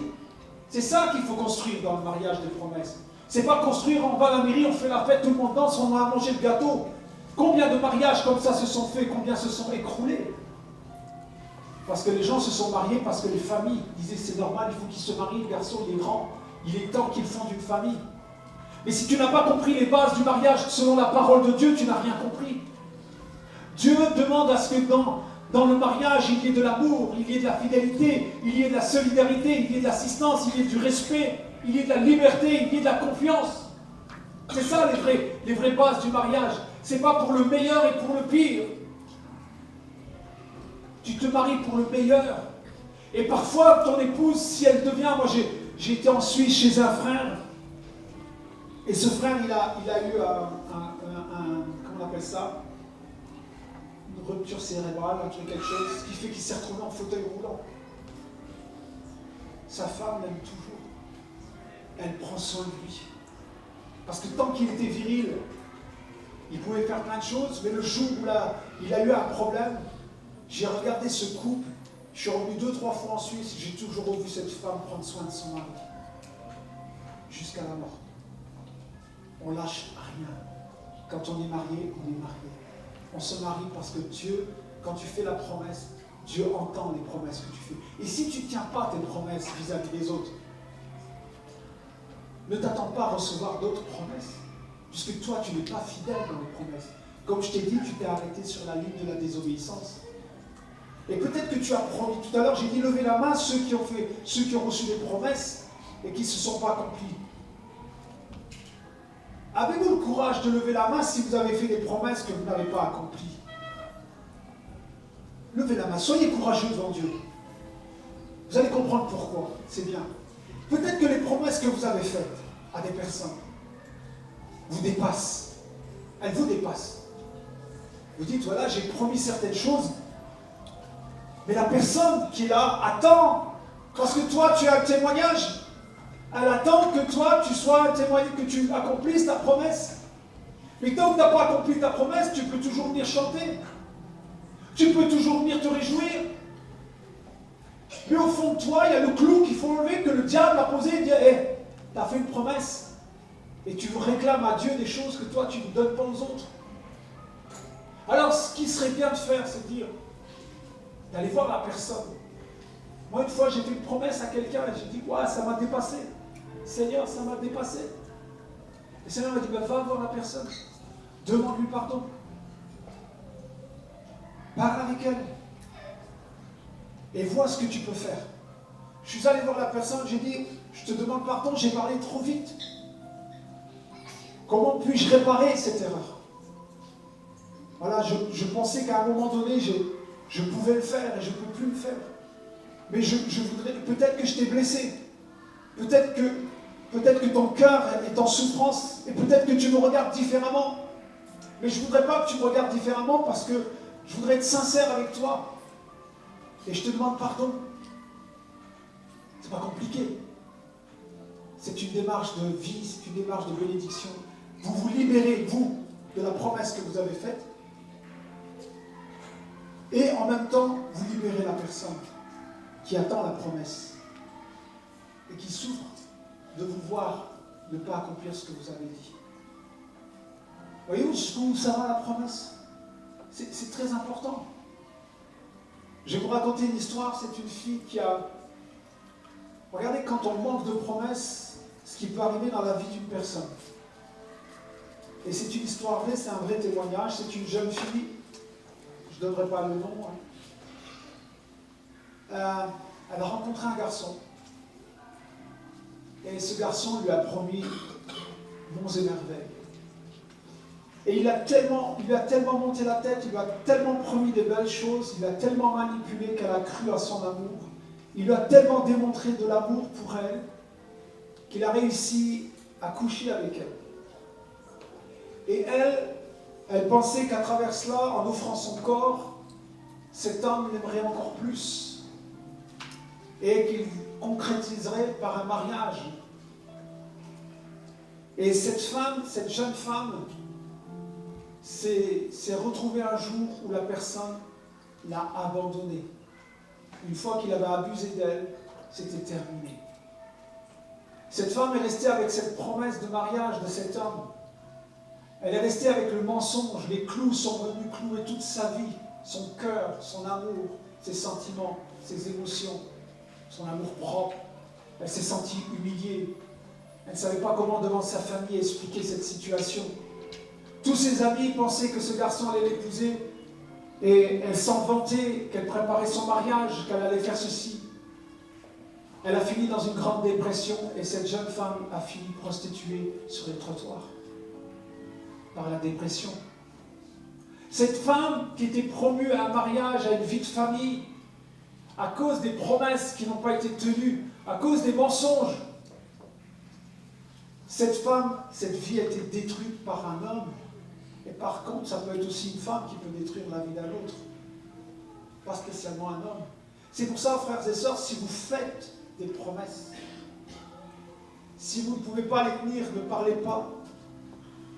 C'est ça qu'il faut construire dans le mariage des promesses. C'est pas construire, on va à la mairie, on fait la fête, tout le monde danse, on a mangé le gâteau. Combien de mariages comme ça se sont faits, combien se sont écroulés? Parce que les gens se sont mariés, parce que les familles disaient c'est normal, il faut qu'il se marie, le garçon il est grand, il est temps qu'il fonde une famille. Mais si tu n'as pas compris les bases du mariage selon la parole de Dieu, tu n'as rien compris. Dieu demande à ce que dans le mariage, il y ait de l'amour, il y ait de la fidélité, il y ait de la solidarité, il y ait de l'assistance, il y ait du respect, il y ait de la liberté, il y ait de la confiance. C'est ça les vraies bases du mariage. C'est pas pour le meilleur et pour le pire. Tu te maries pour le meilleur. Et parfois, ton épouse, si elle devient... Moi, j'ai été en Suisse chez un frère. Et ce frère, il a eu comment on appelle ça? Une rupture cérébrale, quelque chose, ce qui fait qu'il s'est retrouvé en fauteuil roulant. Sa femme l'aime toujours. Elle prend soin de lui. Parce que tant qu'il était viril, il pouvait faire plein de choses, mais le jour où il a eu un problème, j'ai regardé ce couple, je suis revenu 2-3 fois en Suisse, j'ai toujours vu cette femme prendre soin de son mari. Jusqu'à la mort. On lâche rien. Quand on est marié, on est marié. On se marie parce que Dieu, quand tu fais la promesse, Dieu entend les promesses que tu fais. Et si tu ne tiens pas tes promesses vis-à-vis des autres, ne t'attends pas à recevoir d'autres promesses. Puisque toi, tu n'es pas fidèle dans les promesses. Comme je t'ai dit, tu t'es arrêté sur la ligne de la désobéissance. Et peut-être que tu as promis, tout à l'heure j'ai dit levez la main ceux qui ont reçu des promesses et qui ne se sont pas accomplis. Avez-vous le courage de lever la main si vous avez fait des promesses que vous n'avez pas accomplies? Levez la main, soyez courageux devant Dieu. Vous allez comprendre pourquoi, c'est bien. Peut-être que les promesses que vous avez faites à des personnes vous dépassent. Elles vous dépassent. Vous dites, voilà, j'ai promis certaines choses, mais la personne qui est là attend, parce que toi, tu as un témoignage. Elle attend que toi, tu sois un témoignage, que tu accomplisses ta promesse. Mais tant que tu n'as pas accompli ta promesse, tu peux toujours venir chanter. Tu peux toujours venir te réjouir. Mais au fond de toi, il y a le clou qu'il faut enlever, que le diable a posé et dire, hé, tu as fait une promesse. Et tu réclames à Dieu des choses que toi, tu ne donnes pas aux autres. Alors, ce qui serait bien de faire, c'est de dire, d'aller voir la personne. Moi, une fois, j'ai fait une promesse à quelqu'un et j'ai dit, ouais, ça m'a dépassé. Seigneur, ça m'a dépassé. Et le Seigneur m'a dit, ben, va voir la personne. Demande-lui pardon. Parle avec elle. Et vois ce que tu peux faire. Je suis allé voir la personne, j'ai dit, je te demande pardon, j'ai parlé trop vite. Comment puis-je réparer cette erreur? Voilà, je pensais qu'à un moment donné, je pouvais le faire et je ne peux plus le faire. Mais je voudrais, peut-être que je t'ai blessé. Peut-être que ton cœur est en souffrance et peut-être que tu me regardes différemment. Mais je ne voudrais pas que tu me regardes différemment parce que je voudrais être sincère avec toi. Et je te demande pardon. C'est pas compliqué. C'est une démarche de vie, c'est une démarche de bénédiction. Vous vous libérez, vous, de la promesse que vous avez faite. Et en même temps, vous libérer la personne qui attend la promesse et qui souffre de vous voir ne pas accomplir ce que vous avez dit. Voyez-vous jusqu'où ça va la promesse? C'est très important. Je vais vous raconter une histoire. C'est une fille qui a... Regardez, quand on manque de promesses, ce qui peut arriver dans la vie d'une personne. Et c'est une histoire vraie, c'est un vrai témoignage. C'est une jeune fille, je ne donnerai pas le nom. Elle a rencontré un garçon. Et ce garçon lui a promis monts et merveilles. Et il lui a tellement monté la tête, il lui a tellement promis de belles choses, il l'a tellement manipulé qu'elle a cru à son amour. Il lui a tellement démontré de l'amour pour elle qu'il a réussi à coucher avec elle. Et elle pensait qu'à travers cela, en offrant son corps, cet homme l'aimerait encore plus et qu'il concrétiserait par un mariage. Et cette jeune femme, s'est retrouvée un jour où la personne l'a abandonnée. Une fois qu'il avait abusé d'elle, c'était terminé. Cette femme est restée avec cette promesse de mariage de cet homme. Elle est restée avec le mensonge. Les clous sont venus clouer toute sa vie, son cœur, son amour, ses sentiments, ses émotions, son amour propre. Elle s'est sentie humiliée. Elle ne savait pas comment devant sa famille expliquer cette situation. Tous ses amis pensaient que ce garçon allait l'épouser et elle s'en vantait, qu'elle préparait son mariage, qu'elle allait faire ceci. Elle a fini dans une grande dépression et cette jeune femme a fini prostituée sur les trottoirs par la dépression. Cette femme qui était promue à un mariage, à une vie de famille, à cause des promesses qui n'ont pas été tenues, à cause des mensonges, cette femme, cette vie a été détruite par un homme. Et par contre, ça peut être aussi une femme qui peut détruire la vie d'un autre. Pas spécialement un homme. C'est pour ça, frères et sœurs, si vous faites des promesses, si vous ne pouvez pas les tenir, ne parlez pas.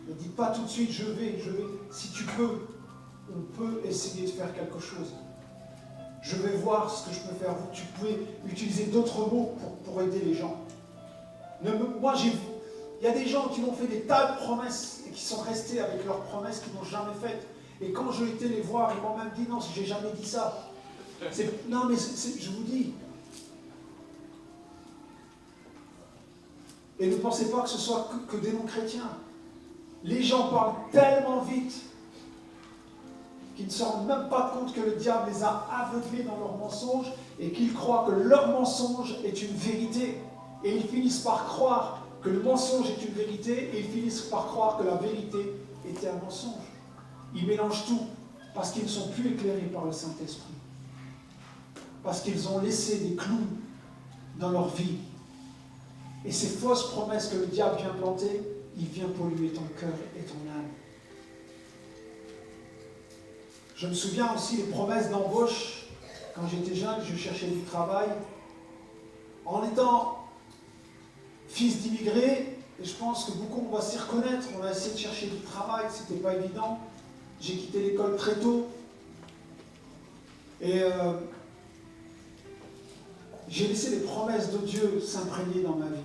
Ne dites pas tout de suite, je vais. Si tu peux, on peut essayer de faire quelque chose. Je vais voir ce que je peux faire. Tu pouvez utiliser d'autres mots pour aider les gens. Il y a des gens qui m'ont fait des tas de promesses et qui sont restés avec leurs promesses qu'ils n'ont jamais faites. Et quand j'ai été les voir, ils m'ont même dit non, j'ai jamais dit ça. Non, mais je vous dis. Et ne pensez pas que ce soit que des non-chrétiens. Les gens parlent tellement vite qu'ils ne se rendent même pas compte que le diable les a aveuglés dans leurs mensonges et qu'ils croient que leur mensonge est une vérité. Et ils finissent par croire que le mensonge est une vérité et ils finissent par croire que la vérité était un mensonge. Ils mélangent tout parce qu'ils ne sont plus éclairés par le Saint-Esprit. Parce qu'ils ont laissé des clous dans leur vie. Et ces fausses promesses que le diable vient planter, il vient polluer ton cœur et ton âme. Je me souviens aussi des promesses d'embauche. Quand j'étais jeune, je cherchais du travail. En étant fils d'immigrés, et je pense que beaucoup on va s'y reconnaître, on a essayé de chercher du travail, c'était pas évident. J'ai quitté l'école très tôt. Et j'ai laissé les promesses de Dieu s'imprégner dans ma vie.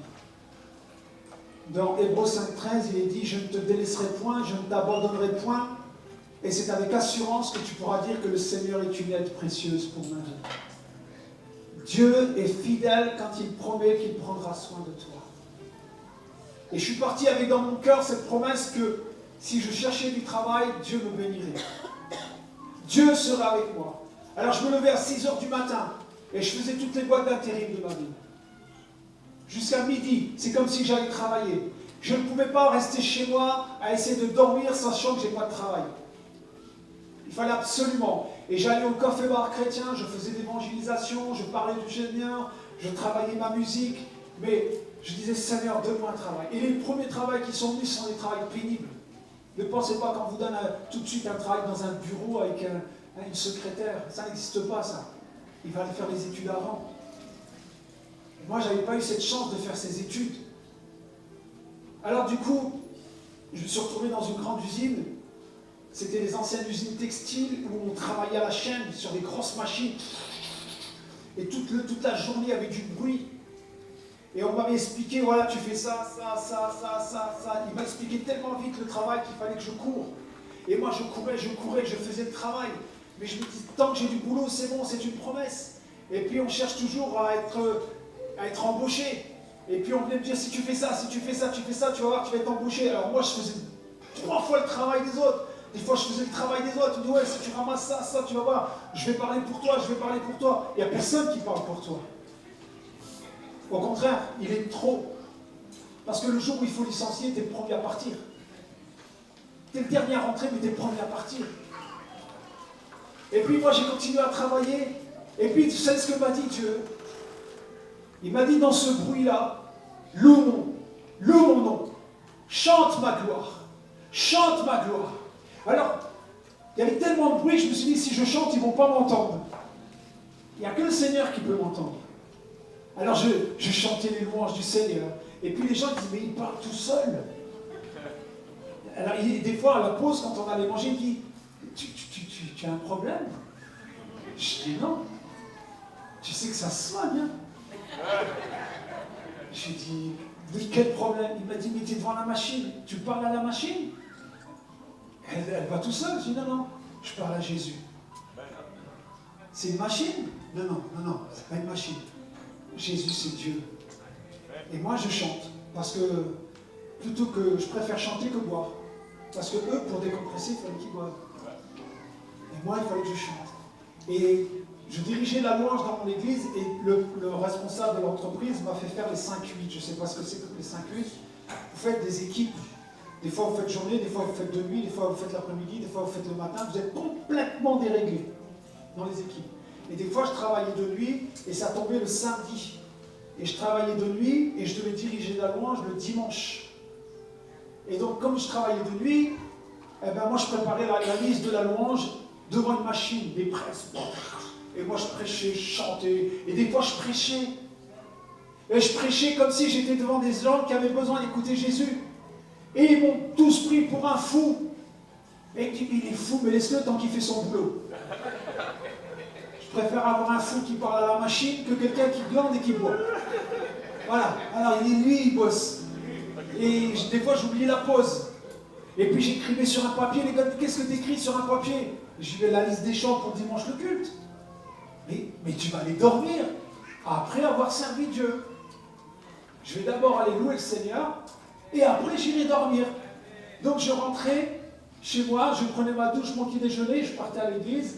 Dans Hébreux 5,13, il est dit « Je ne te délaisserai point, je ne t'abandonnerai point. » Et c'est avec assurance que tu pourras dire que le Seigneur est une aide précieuse pour ma vie. Dieu est fidèle quand il promet qu'il prendra soin de toi. Et je suis parti avec dans mon cœur cette promesse que si je cherchais du travail, Dieu me bénirait. Dieu serait avec moi. Alors je me levais à 6h du matin et je faisais toutes les boîtes d'intérim de ma vie. Jusqu'à midi, c'est comme si j'allais travailler. Je ne pouvais pas rester chez moi à essayer de dormir sachant que je n'ai pas de travail. Il fallait absolument. Et j'allais au café-bar chrétien, je faisais l'évangélisation, je parlais du Seigneur, je travaillais ma musique, mais je disais Seigneur, donne-moi un travail. Et les premiers travails qui sont venus sont des travails pénibles. Ne pensez pas qu'on vous donne tout de suite un travail dans un bureau avec une secrétaire. Ça n'existe pas, ça. Il fallait faire les études avant. Et moi, je n'avais pas eu cette chance de faire ces études. Alors du coup, je me suis retrouvé dans une grande usine C'était les anciennes usines textiles où on travaillait à la chaîne sur des grosses machines. Et toute la journée, il y avait du bruit. Et on m'avait expliqué, voilà, tu fais ça. Il m'a expliqué tellement vite le travail qu'il fallait que je cours. Et moi, je courais, je faisais le travail. Mais je me dis, tant que j'ai du boulot, c'est bon, c'est une promesse. Et puis, on cherche toujours à être embauché. Et puis, on venait me dire, si tu fais ça, tu vas voir, tu vas être embauché. Alors moi, je faisais 3 fois le travail des autres. Des fois, je faisais le travail des autres. Je me dis, ouais, si tu ramasses ça, tu vas voir, je vais parler pour toi. Il n'y a personne qui parle pour toi. Au contraire, il est trop. Parce que le jour où il faut licencier, tu es le premier à partir. Tu es le dernier à rentrer, mais tu es le premier à partir. Et puis moi, j'ai continué à travailler. Et puis, tu sais ce que m'a dit Dieu? Il m'a dit, dans ce bruit-là, loue mon nom, chante ma gloire. Alors, il y avait tellement de bruit, je me suis dit, si je chante, ils ne vont pas m'entendre. Il n'y a que le Seigneur qui peut m'entendre. Alors, je chantais les louanges du Seigneur. Et puis les gens disent, mais il parle tout seul. Alors, des fois, à la pause, quand on allait manger, il dit, tu as un problème? Je dis, non. Tu sais que ça se soigne, hein? Je lui dis, oui, quel problème? Il m'a dit, mais tu es devant la machine, tu parles à la machine? Elle va tout seul. Je dis, non, je parle à Jésus. C'est une machine? Non, c'est pas une machine. Jésus, c'est Dieu. Et moi, je chante, parce que plutôt que je préfère chanter que boire. Parce que eux, pour décompresser, il fallait qu'ils boivent. Et moi, il fallait que je chante. Et je dirigeais la louange dans mon église, et le responsable de l'entreprise m'a fait faire les 5-8. Je ne sais pas ce que c'est que les 5-8. Vous faites des équipes. Des fois, vous faites journée, des fois, vous faites de nuit, des fois, vous faites l'après-midi, des fois, vous faites le matin. Vous êtes complètement déréglés dans les équipes. Et des fois, je travaillais de nuit, et ça tombait le samedi. Et je travaillais de nuit, et je devais diriger la louange le dimanche. Et donc, comme je travaillais de nuit, eh ben, moi, je préparais la liste de la louange devant une machine, des presses. Et moi, je prêchais, je chantais. Et des fois, je prêchais. Et je prêchais comme si j'étais devant des gens qui avaient besoin d'écouter Jésus. Et ils m'ont tous pris pour un fou. Et il est fou, mais laisse-le tant qu'il fait son boulot. Je préfère avoir un fou qui parle à la machine que quelqu'un qui glande et qui boit. Voilà. Alors, lui, il bosse. Et des fois, j'oubliais la pause. Et puis, j'écrivais sur un papier. Les gars, qu'est-ce que tu écris sur un papier? J'y vais la liste des chants pour dimanche le culte. Mais tu vas aller dormir après avoir servi Dieu. Je vais d'abord aller louer le Seigneur et après j'irai dormir. Donc je rentrais chez moi, je prenais ma douche, mon petit déjeuner, je partais à l'église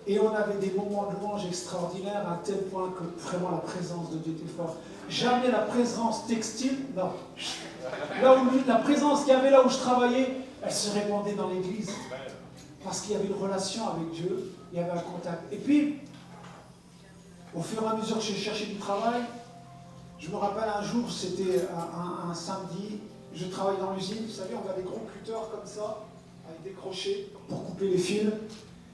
et on avait des moments de louange extraordinaires à tel point que vraiment la présence de Dieu était forte. Jamais la présence textile, non. La présence qu'il y avait là où je travaillais, elle se répandait dans l'église. Parce qu'il y avait une relation avec Dieu, il y avait un contact. Et puis, au fur et à mesure que j'ai cherché du travail, je me rappelle un jour, c'était un samedi, je travaille dans l'usine, vous savez, on a des gros cutters comme ça, avec des crochets pour couper les fils.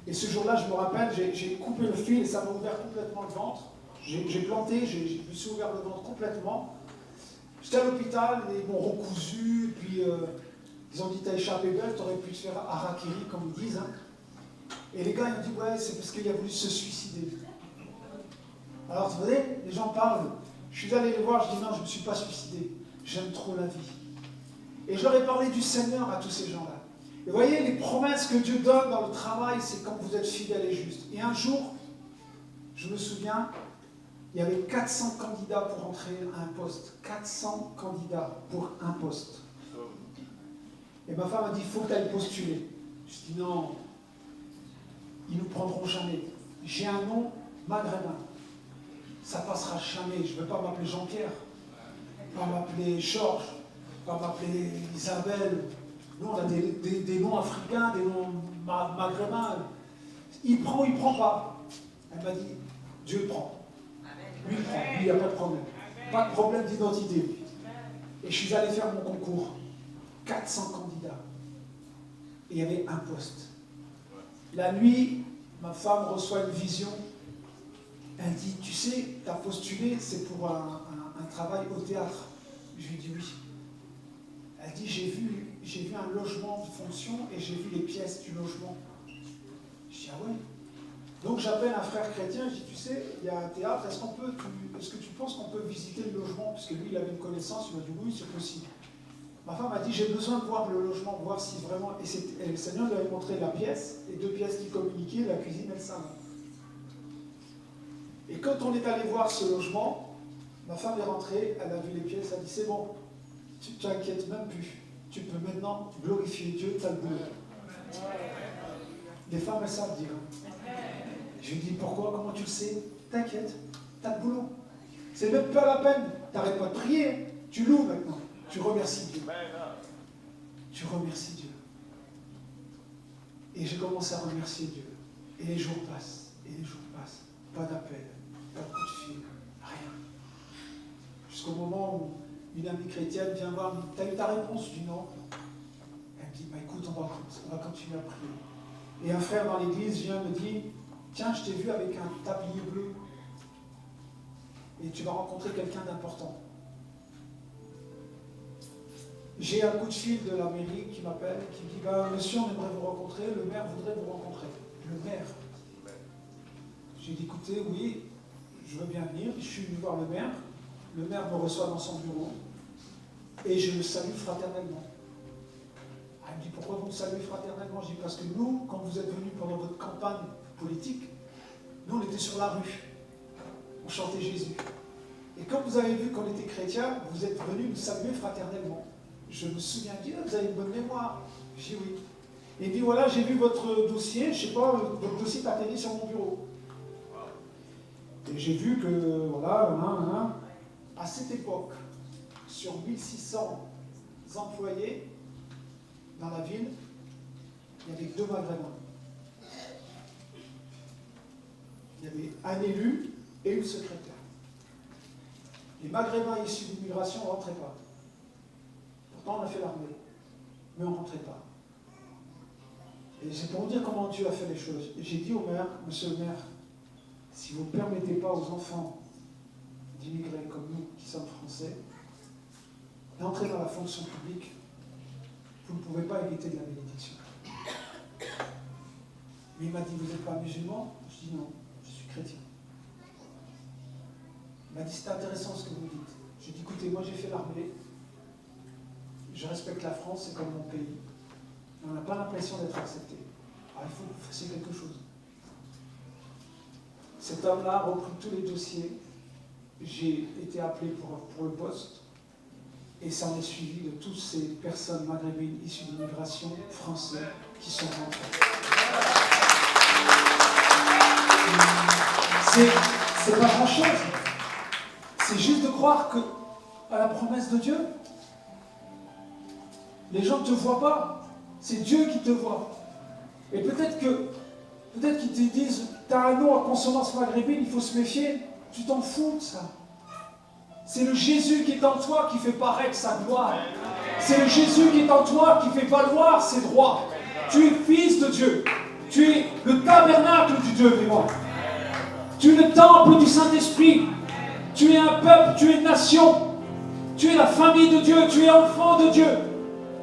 Et ce jour-là, je me rappelle, j'ai coupé le fil et ça m'a ouvert complètement le ventre. J'ai planté, je me suis ouvert le ventre complètement. J'étais à l'hôpital, ils m'ont recousu, puis ils ont dit, t'as échappé belle, t'aurais pu te faire harakiri, comme ils disent. Hein. Et les gars, ils m'ont dit, ouais, c'est parce qu'il a voulu se suicider. Alors, vous voyez, les gens parlent. Je suis allé les voir, je dis non, je ne me suis pas suicidé. J'aime trop la vie. Et je leur ai parlé du Seigneur à tous ces gens-là. Et vous voyez, les promesses que Dieu donne dans le travail, c'est quand vous êtes fidèle et juste. Et un jour, je me souviens, il y avait 400 candidats pour entrer à un poste. 400 candidats pour un poste. Et ma femme a dit, il faut que tu ailles postuler. Je dis non, ils ne nous prendront jamais. J'ai un nom maghrébin. Ça passera jamais. Je ne veux pas m'appeler Jean-Pierre, pas m'appeler Georges, pas m'appeler Isabelle. Nous, on a des noms africains, des noms maghrébins. Il prend ou il ne prend pas. Elle m'a dit, Dieu prend. Lui, il prend. Lui, il n'y a pas de problème. Pas de problème d'identité. Et je suis allé faire mon concours. 400 candidats. Et il y avait un poste. La nuit, ma femme reçoit une vision. Elle dit, tu sais, tu as postulé, c'est pour un travail au théâtre. Je lui dis oui. Elle dit, j'ai vu un logement de fonction et j'ai vu les pièces du logement. Je dis, ah ouais. Donc j'appelle un frère chrétien, je dis, tu sais, il y a un théâtre, est-ce que tu penses qu'on peut visiter le logement? Parce que lui, il avait une connaissance, il m'a dit, oui, c'est possible. Ma femme m'a dit, j'ai besoin de voir le logement, voir si vraiment... Et le Seigneur lui avait montré la pièce, les 2 pièces qui communiquaient, la cuisine et le salon. Et quand on est allé voir ce logement, ma femme est rentrée, elle a vu les pièces, elle a dit, c'est bon, tu t'inquiètes même plus. Tu peux maintenant glorifier Dieu, tu as le boulot. Les femmes, elles savent dire. Je lui dis, pourquoi? Comment tu le sais? T'inquiète, tu as le boulot. C'est même pas la peine. Tu n'arrêtes pas de prier. Tu loues maintenant. Tu remercies Dieu. Tu remercies Dieu. Et j'ai commencé à remercier Dieu. Et les jours passent. Et les jours passent. Pas d'appel. Pas de coup de fil. Rien. Jusqu'au moment où une amie chrétienne vient voir, me dit, t'as eu ta réponse? Je dis non. Elle me dit, bah écoute, on va continuer à prier. Et un frère dans l'église vient me dire, tiens, je t'ai vu avec un tablier bleu. Et tu vas rencontrer quelqu'un d'important. J'ai un coup de fil de la mairie qui m'appelle, qui me dit, bah, monsieur, on aimerait vous rencontrer, le maire voudrait vous rencontrer. Le maire. J'ai dit, écoutez, oui, je veux bien venir. Je suis venu voir le maire me reçoit dans son bureau, et je le salue fraternellement. Elle me dit, pourquoi vous me saluez fraternellement? Je dis, parce que nous, quand vous êtes venus pendant votre campagne politique, nous, on était sur la rue. On chantait Jésus. Et quand vous avez vu qu'on était chrétiens, vous êtes venus nous saluer fraternellement. Je me souviens bien, vous avez une bonne mémoire. Je dis oui. Et il dit, voilà, j'ai vu votre dossier, je ne sais pas, votre dossier est atterri sur mon bureau. Et j'ai vu que, voilà, à cette époque, sur 1600 employés dans la ville, il y avait 2 Maghrébins. Il y avait un élu et une secrétaire. Les Maghrébins issus d'immigration ne rentraient pas. Pourtant, on a fait l'armée, mais on ne rentrait pas. Et c'est pour vous dire comment Dieu a fait les choses. Et j'ai dit au maire, monsieur le maire, si vous ne permettez pas aux enfants d'immigrés comme nous, qui sommes français, d'entrer dans la fonction publique, vous ne pouvez pas éviter de la bénédiction. Mais il m'a dit, vous n'êtes pas musulman? Je dis non, je suis chrétien. Il m'a dit, c'est intéressant ce que vous dites. J'ai dit, écoutez, moi j'ai fait l'armée, je respecte la France, c'est comme mon pays. On n'a pas l'impression d'être accepté. Alors il faut que vous fassiez quelque chose. Cet homme-là a repris tous les dossiers. J'ai été appelé pour le poste. Et ça en est suivi de toutes ces personnes maghrébines issues d'immigration français qui sont rentrées. C'est pas grand-chose. C'est juste de croire à la promesse de Dieu. Les gens ne te voient pas. C'est Dieu qui te voit. Et peut-être qu'ils te disent, tu as un nom à consonance maghrébine, il faut se méfier. Tu t'en fous de ça. C'est le Jésus qui est en toi qui fait paraître sa gloire. C'est le Jésus qui est en toi qui fait valoir ses droits. Tu es fils de Dieu. Tu es le tabernacle du Dieu vivant. Tu es le temple du Saint-Esprit. Tu es un peuple, tu es une nation. Tu es la famille de Dieu, tu es enfant de Dieu.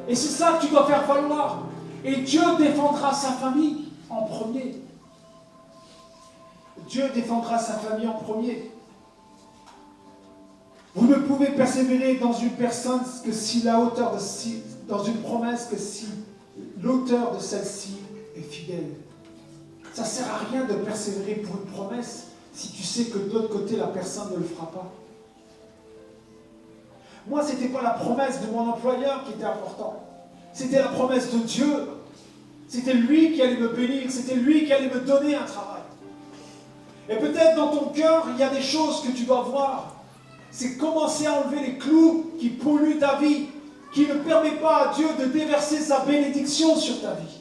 Et c'est ça que tu dois faire valoir. Et Dieu défendra sa famille en premier. Dieu défendra sa famille en premier. Vous ne pouvez persévérer dans une personne que si dans une promesse que si l'auteur de celle-ci est fidèle. Ça ne sert à rien de persévérer pour une promesse si tu sais que de l'autre côté la personne ne le fera pas. Moi, ce n'était pas la promesse de mon employeur qui était important. C'était la promesse de Dieu. C'était lui qui allait me bénir. C'était lui qui allait me donner un travail. Et peut-être dans ton cœur, il y a des choses que tu dois voir. C'est commencer à enlever les clous qui polluent ta vie, qui ne permettent pas à Dieu de déverser sa bénédiction sur ta vie.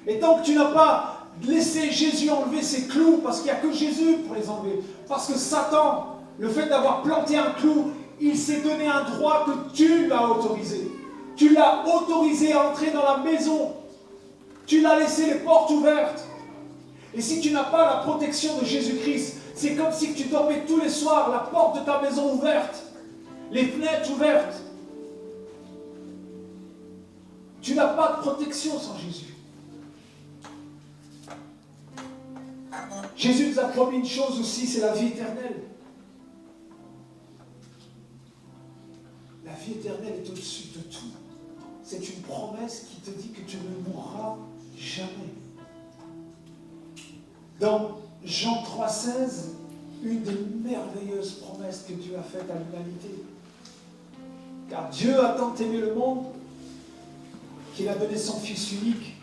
Et tant que tu n'as pas laissé Jésus enlever ces clous, parce qu'il n'y a que Jésus pour les enlever, parce que Satan, le fait d'avoir planté un clou, il s'est donné un droit que tu l'as autorisé. Tu l'as autorisé à entrer dans la maison. Tu l'as laissé les portes ouvertes. Et si tu n'as pas la protection de Jésus-Christ, c'est comme si tu dormais tous les soirs, la porte de ta maison ouverte, les fenêtres ouvertes. Tu n'as pas de protection sans Jésus. Jésus nous a promis une chose aussi, c'est la vie éternelle. La vie éternelle est au-dessus de tout. C'est une promesse qui te dit que tu ne mourras jamais. Dans Jean 3,16, une des merveilleuses promesses que Dieu a faites à l'humanité. Car Dieu a tant aimé le monde qu'il a donné son Fils unique,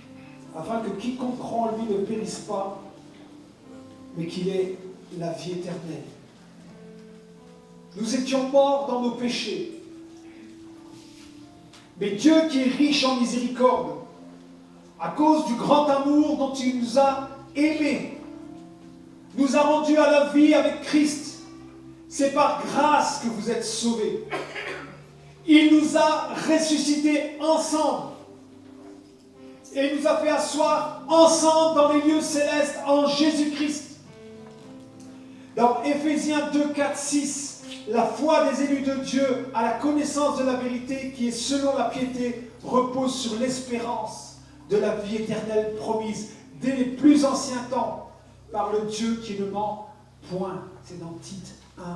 afin que quiconque croit en lui ne périsse pas, mais qu'il ait la vie éternelle. Nous étions morts dans nos péchés. Mais Dieu qui est riche en miséricorde, à cause du grand amour dont il nous a aimés, nous a rendus à la vie avec Christ. C'est par grâce que vous êtes sauvés. Il nous a ressuscités ensemble. Et il nous a fait asseoir ensemble dans les lieux célestes en Jésus-Christ. Dans Éphésiens 2, 4, 6, la foi des élus de Dieu à la connaissance de la vérité qui est selon la piété repose sur l'espérance de la vie éternelle promise dès les plus anciens temps par le Dieu qui ne ment point. C'est dans Tite 1, 2.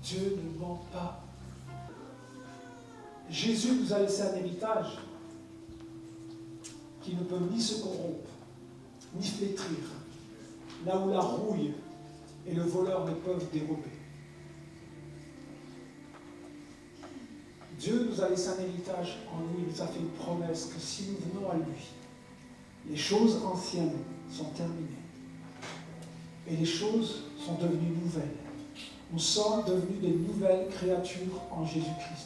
Dieu ne ment pas. Jésus nous a laissé un héritage qui ne peut ni se corrompre, ni flétrir, là où la rouille et le voleur ne peuvent dérober. Dieu nous a laissé un héritage en lui, il nous a fait une promesse que si nous venons à lui, les choses anciennes sont terminées et les choses sont devenues nouvelles. Nous sommes devenus des nouvelles créatures en Jésus-Christ.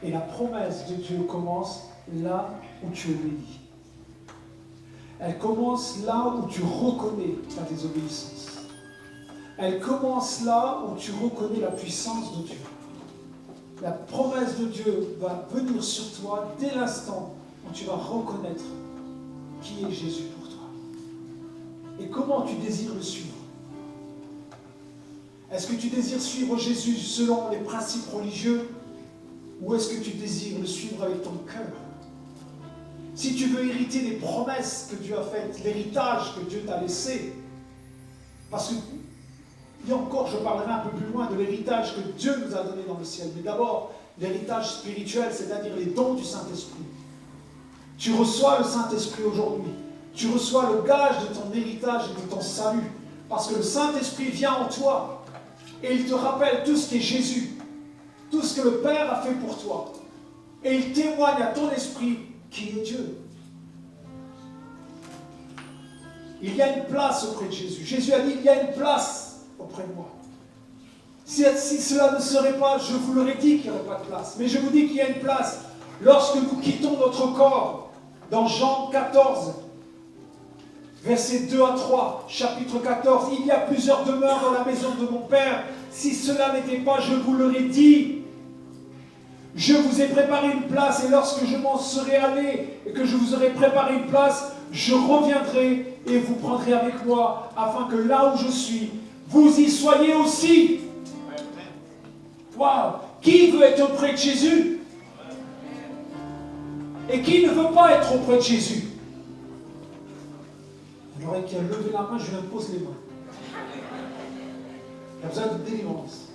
Et la promesse de Dieu commence là où tu obéis. Elle commence là où tu reconnais ta désobéissance. Elle commence là où tu reconnais la puissance de Dieu. La promesse de Dieu va venir sur toi dès l'instant où tu vas reconnaître qui est Jésus pour toi. Et comment tu désires le suivre? Est-ce que tu désires suivre Jésus selon les principes religieux ou est-ce que tu désires le suivre avec ton cœur? Si tu veux hériter des promesses que Dieu a faites, l'héritage que Dieu t'a laissé, parce que, et encore, je parlerai un peu plus loin de l'héritage que Dieu nous a donné dans le ciel, mais d'abord, l'héritage spirituel, c'est-à-dire les dons du Saint-Esprit. Tu reçois le Saint-Esprit aujourd'hui. Tu reçois le gage de ton héritage et de ton salut, parce que le Saint-Esprit vient en toi et il te rappelle tout ce qui est Jésus, tout ce que le Père a fait pour toi. Et il témoigne à ton esprit qui est Dieu. Il y a une place auprès de Jésus. Jésus a dit, il y a une place auprès de moi. Si cela ne serait pas, je vous l'aurais dit qu'il n'y aurait pas de place. Mais je vous dis qu'il y a une place. Lorsque nous quittons notre corps, dans Jean 14, versets 2 à 3, chapitre 14, il y a plusieurs demeures dans la maison de mon Père. Si cela n'était pas, je vous l'aurais dit. Je vous ai préparé une place et lorsque je m'en serai allé et que je vous aurai préparé une place, je reviendrai et vous prendrez avec moi afin que là où je suis, vous y soyez aussi. Waouh! Qui veut être auprès de Jésus? Et qui ne veut pas être auprès de Jésus? J'aurais qu'à lever la main, je lui pose les mains. Il y a besoin de délivrance.